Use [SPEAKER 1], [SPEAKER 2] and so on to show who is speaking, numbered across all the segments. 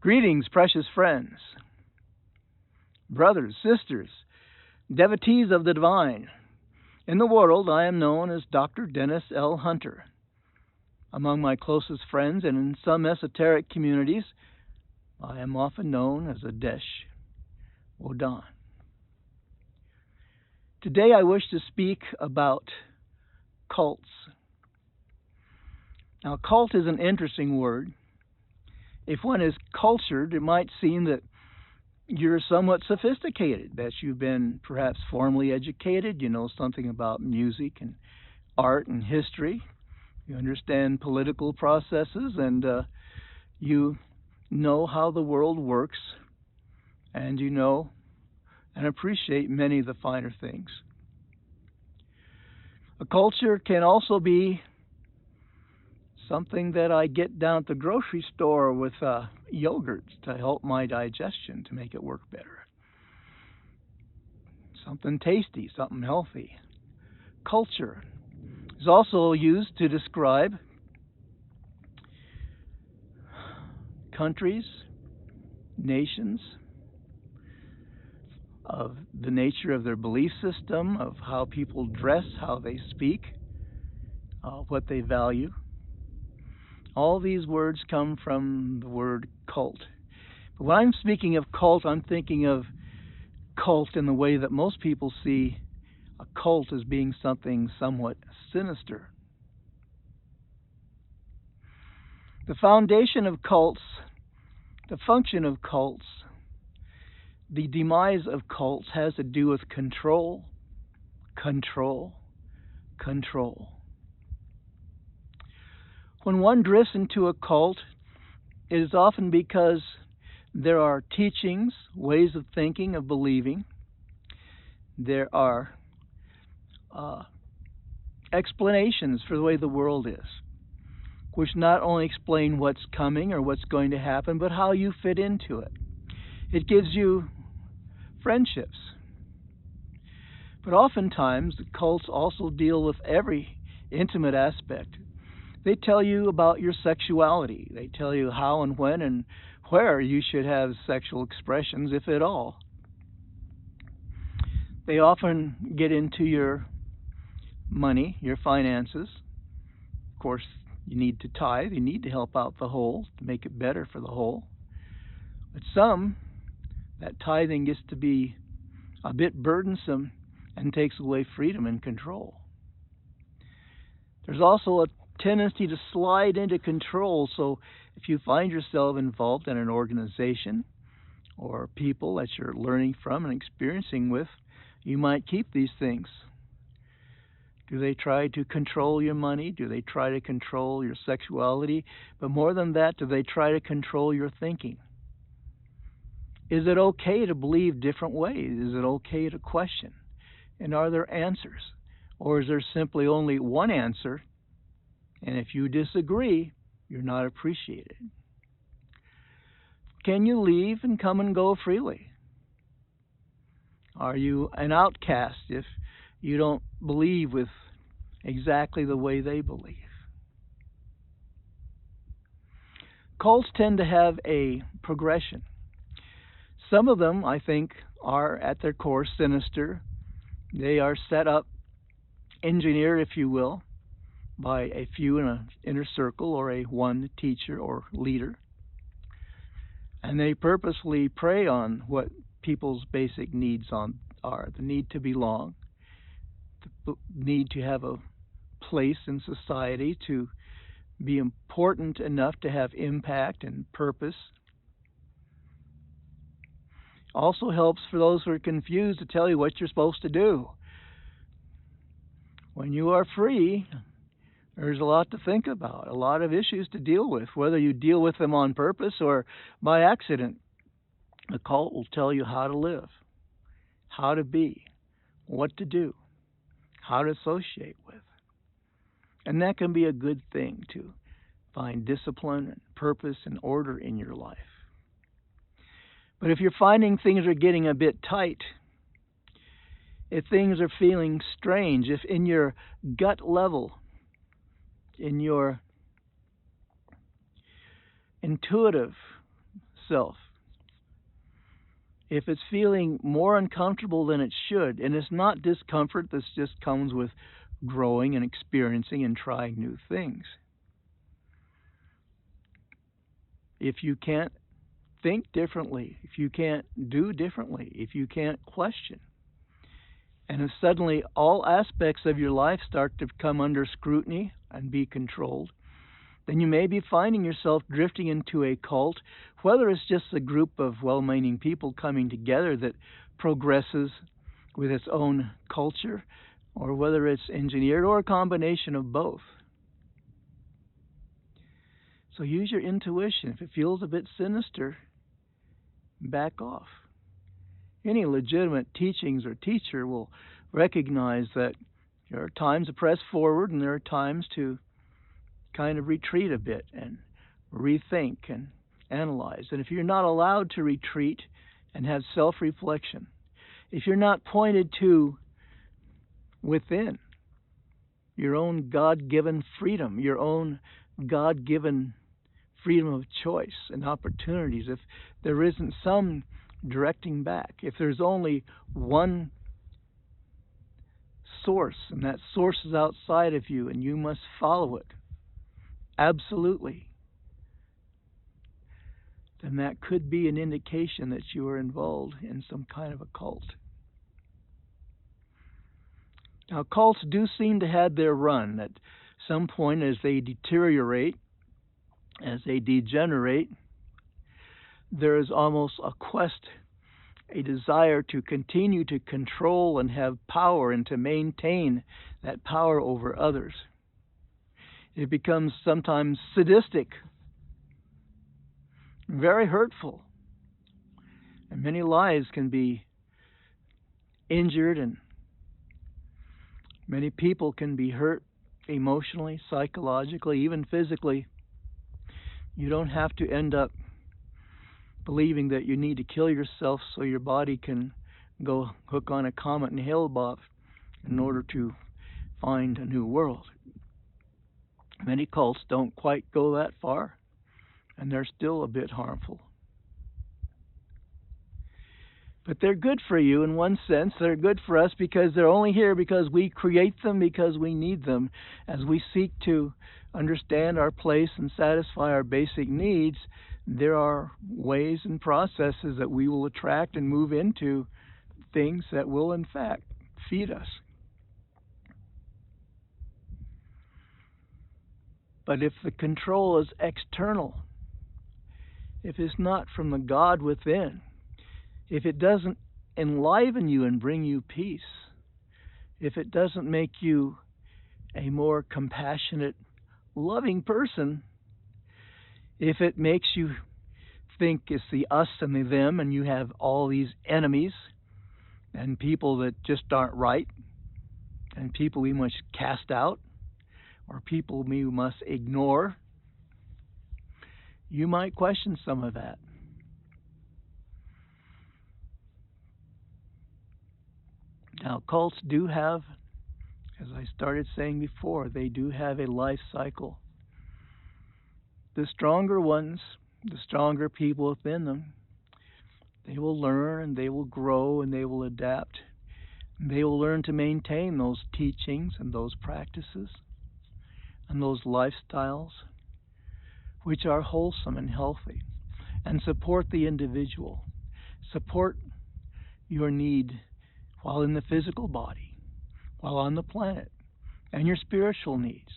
[SPEAKER 1] Greetings, precious friends, brothers, sisters, devotees of the divine. In the world, I am known as Dr. Dennis L. Hunter. Among my closest friends and in some esoteric communities, I am often known as Adesh Wodan. Today, I wish to speak about cults. Now, cult is an interesting word. If one is cultured, it might seem that you're somewhat sophisticated, that you've been perhaps formally educated, you know something about music and art and history, you understand political processes, and you know how the world works, and you know and appreciate many of the finer things. A culture can also be something that I get down at the grocery store with yogurts to help my digestion, to make it work better. Something tasty, something healthy. Culture is also used to describe countries, nations, of the nature of their belief system, of how people dress, how they speak, what they value. All these words come from the word cult. But when I'm speaking of cult, I'm thinking of cult in the way that most people see a cult as being something somewhat sinister. The foundation of cults, the function of cults, the demise of cults has to do with control, control, control. When one drifts into a cult, it is often because there are teachings, ways of thinking, of believing. There are explanations for the way the world is, which not only explain what's coming or what's going to happen, but how you fit into it. It gives you friendships. But oftentimes, the cults also deal with every intimate aspect. They tell you about your sexuality. They tell you how and when and where you should have sexual expressions, if at all. They often get into your money, your finances. Of course, you need to tithe. You need to help out the whole to make it better for the whole. But some, that tithing gets to be a bit burdensome and takes away freedom and control. There's also a tendency to slide into control, so if you find yourself involved in an organization or people that you're learning from and experiencing with, you might keep these things. Do they try to control your money? Do they try to control your sexuality? But more than that, do they try to control your thinking? Is it okay to believe different ways? Is it okay to question? And are there answers? Or is there simply only one answer? And if you disagree, you're not appreciated. Can you leave and come and go freely? Are you an outcast if you don't believe with exactly the way they believe? Cults tend to have a progression. Some of them, I think, are at their core sinister. They are set up, engineered, if you will, by a few in an inner circle or a one teacher or leader. And they purposely prey on what people's basic needs are. The need to belong, the need to have a place in society, to be important enough to have impact and purpose. Also helps for those who are confused to tell you what you're supposed to do. When you are free, there's a lot to think about, a lot of issues to deal with, whether you deal with them on purpose or by accident. The cult will tell you how to live, how to be, what to do, how to associate with. And that can be a good thing to find discipline and purpose and order in your life. But if you're finding things are getting a bit tight, if things are feeling strange, if in your gut level, in your intuitive itself, if it's feeling more uncomfortable than it should, and it's not discomfort, this just comes with growing and experiencing and trying new things. If you can't think differently, if you can't do differently, if you can't question, and if suddenly all aspects of your life start to come under scrutiny and be controlled, then you may be finding yourself drifting into a cult, whether it's just a group of well meaning people coming together that progresses with its own culture, or whether it's engineered, or a combination of both. So use your intuition. If it feels a bit sinister, back off. Any legitimate teachings or teacher will recognize that there are times to press forward and there are times to kind of retreat a bit and rethink and analyze. And if you're not allowed to retreat and have self-reflection, if you're not pointed to within your own God-given freedom, your own God-given freedom of choice and opportunities, if there isn't some directing back, if there's only one source and that source is outside of you and you must follow it, absolutely, then that could be an indication that you are involved in some kind of a cult. Now, cults do seem to have their run. At some point, as they deteriorate, as they degenerate, there is almost a quest, a desire to continue to control and have power and to maintain that power over others. It becomes sometimes sadistic, very hurtful, and many lives can be injured and many people can be hurt emotionally, psychologically, even physically. You don't have to end up believing that you need to kill yourself so your body can go hook on a comet and Hale-Bopp in order to find a new world. Many cults don't quite go that far, and they're still a bit harmful. But they're good for you in one sense. They're good for us because they're only here because we create them, because we need them. As we seek to understand our place and satisfy our basic needs, there are ways and processes that we will attract and move into things that will, in fact, feed us. But if the control is external, if it's not from the God within, if it doesn't enliven you and bring you peace, if it doesn't make you a more compassionate, loving person, if it makes you think it's the us and the them and you have all these enemies and people that just aren't right and people we must cast out or people we must ignore, you might question some of that. Now, cults do have, as I started saying before, they do have a life cycle. The stronger ones, the stronger people within them, they will learn and they will grow and they will adapt. And they will learn to maintain those teachings and those practices and those lifestyles which are wholesome and healthy and support the individual, support your need while in the physical body, while on the planet, and your spiritual needs.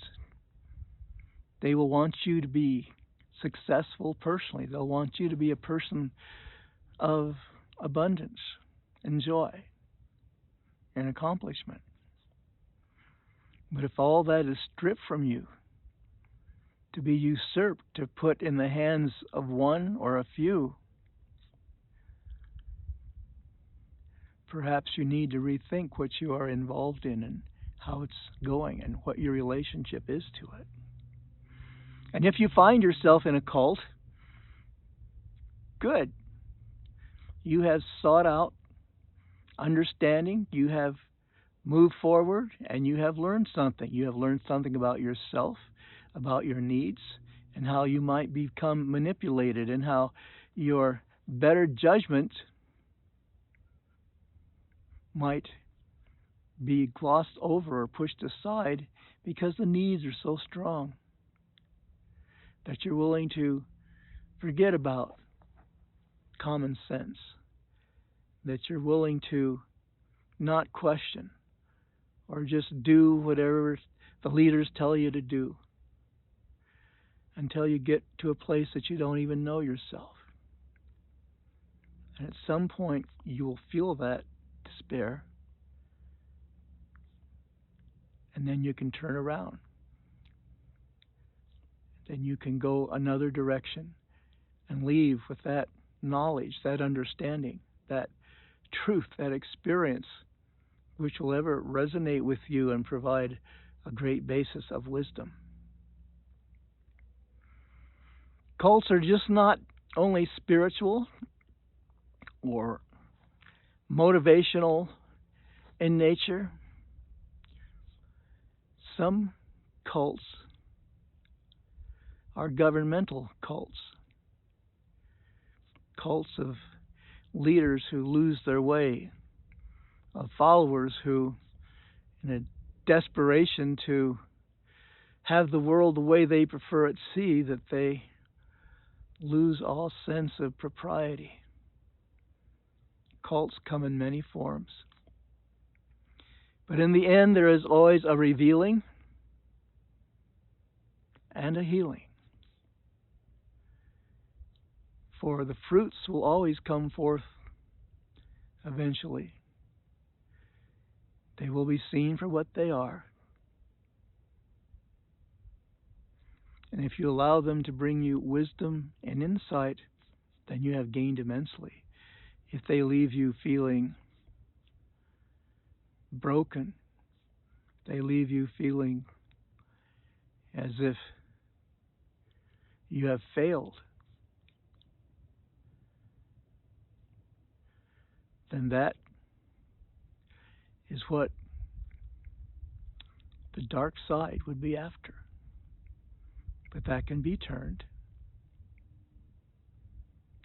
[SPEAKER 1] They will want you to be successful personally. They'll want you to be a person of abundance and joy and accomplishment. But if all that is stripped from you, to be usurped, to put in the hands of one or a few, perhaps you need to rethink what you are involved in and how it's going and what your relationship is to it. And if you find yourself in a cult, good. You have sought out understanding, you have moved forward, and you have learned something. You have learned something about yourself, about your needs, and how you might become manipulated, and how your better judgment might be glossed over or pushed aside because the needs are so strong that you're willing to forget about common sense, that you're willing to not question or just do whatever the leaders tell you to do until you get to a place that you don't even know yourself. And at some point, you will feel that despair, and then you can turn around. Then you can go another direction and leave with that knowledge, that understanding, that truth, that experience, which will ever resonate with you and provide a great basis of wisdom. Cults are just not only spiritual or motivational in nature. Some cults are governmental cults, cults of leaders who lose their way, of followers who, in a desperation to have the world the way they prefer it, see that they lose all sense of propriety. Cults come in many forms. But in the end, there is always a revealing and a healing. For the fruits will always come forth eventually. They will be seen for what they are. And if you allow them to bring you wisdom and insight, then you have gained immensely. If they leave you feeling broken, they leave you feeling as if you have failed, then that is what the dark side would be after. But that can be turned.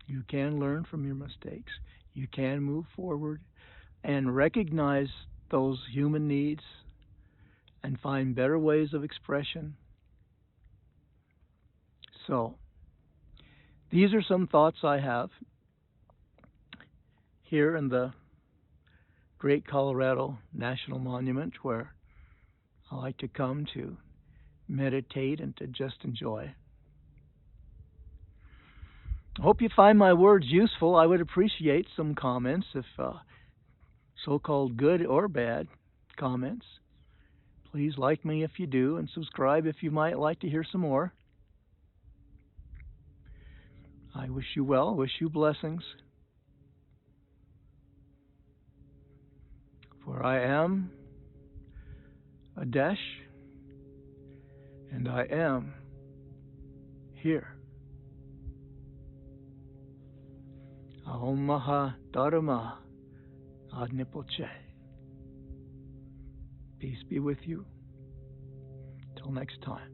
[SPEAKER 1] You can learn from your mistakes. You can move forward and recognize those human needs and find better ways of expression. So, these are some thoughts I have here in the Great Colorado National Monument, where I like to come to meditate and to just enjoy. I hope you find my words useful. I would appreciate some comments, if so-called good or bad comments. Please like me if you do, and subscribe if you might like to hear some more. I wish you well, wish you blessings. For I am Adesh, and I am here. Aum Maha Dharma Adnipoche. Peace be with you. Till next time.